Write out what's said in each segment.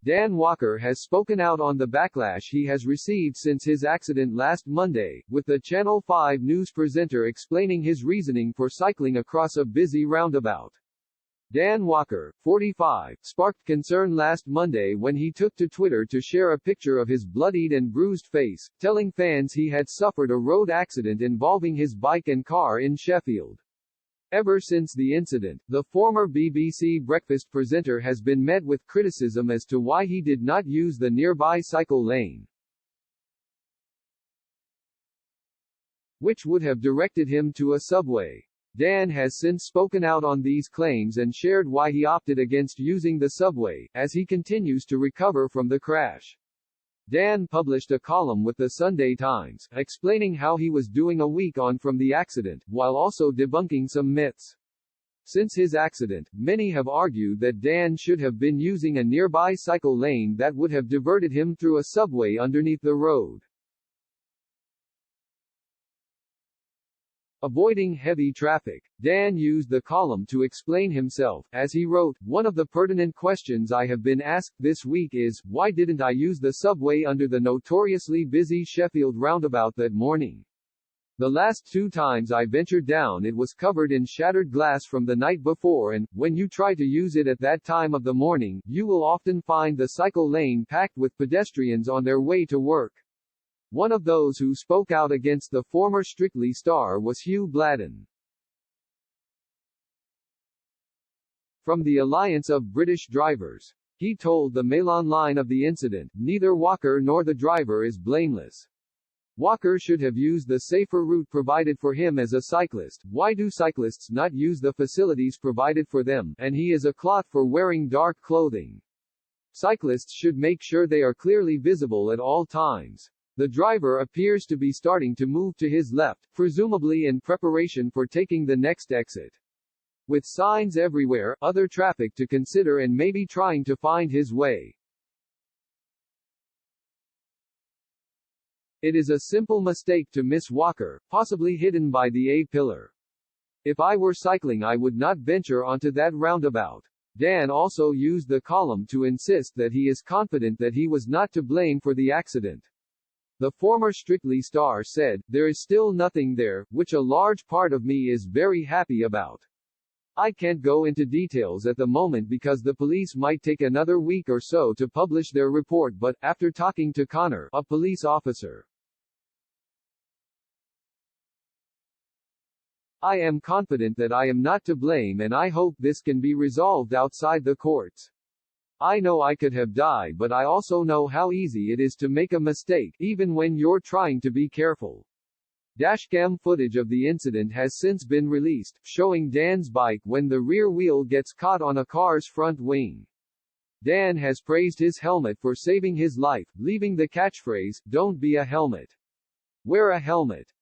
Dan Walker has spoken out on the backlash he has received since his accident last Monday, with the Channel 5 news presenter explaining his reasoning for cycling across a busy roundabout. Dan Walker, 45, sparked concern last Monday when he took to Twitter to share a picture of his bloodied and bruised face, telling fans he had suffered a road accident involving his bike and car in Sheffield. Ever since the incident, the former BBC breakfast presenter has been met with criticism as to why he did not use the nearby cycle lane, which would have directed him to a subway. Dan has since spoken out on these claims and shared why he opted against using the subway, as he continues to recover from the crash. Dan published a column with the Sunday Times, explaining how he was doing a week on from the accident, while also debunking some myths. Since his accident, many have argued that Dan should have been using a nearby cycle lane that would have diverted him through a subway underneath the road, avoiding heavy traffic. Dan used the column to explain himself, as he wrote, "One of the pertinent questions I have been asked this week is, why didn't I use the subway under the notoriously busy Sheffield roundabout that morning? The last 2 times I ventured down it was covered in shattered glass from the night before, and, when you try to use it at that time of the morning, you will often find the cycle lane packed with pedestrians on their way to work." One of those who spoke out against the former Strictly star was Hugh Bladen. From the Alliance of British Drivers, he told the Mail Online of the incident, "Neither Walker nor the driver is blameless. Walker should have used the safer route provided for him as a cyclist. Why do cyclists not use the facilities provided for them? And he is a clot for wearing dark clothing. Cyclists should make sure they are clearly visible at all times. The driver appears to be starting to move to his left, presumably in preparation for taking the next exit. With signs everywhere, other traffic to consider, and maybe trying to find his way. It is a simple mistake to miss Walker, possibly hidden by the A-pillar. If I were cycling I would not venture onto that roundabout." Dan also used the column to insist that he is confident that he was not to blame for the accident. The former Strictly star said, "There is still nothing there, which a large part of me is very happy about. I can't go into details at the moment because the police might take another week or so to publish their report, but, after talking to Connor, a police officer, I am confident that I am not to blame, and I hope this can be resolved outside the courts. I know I could have died, but I also know how easy it is to make a mistake, even when you're trying to be careful." Dashcam footage of the incident has since been released, showing Dan's bike when the rear wheel gets caught on a car's front wing. Dan has praised his helmet for saving his life, leaving the catchphrase, "Don't be a helmet. Wear a helmet."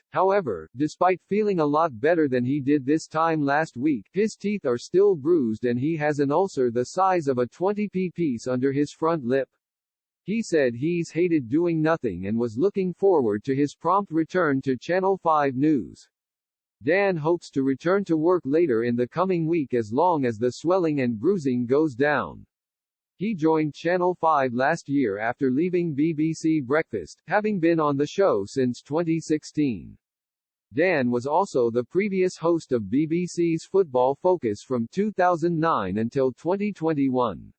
However, despite feeling a lot better than he did this time last week, his teeth are still bruised and he has an ulcer the size of a 20p piece under his front lip. He said he's hated doing nothing and was looking forward to his prompt return to Channel 5 News. Dan hopes to return to work later in the coming week as long as the swelling and bruising goes down. He joined Channel 5 last year after leaving BBC Breakfast, having been on the show since 2016. Dan was also the previous host of BBC's Football Focus from 2009 until 2021.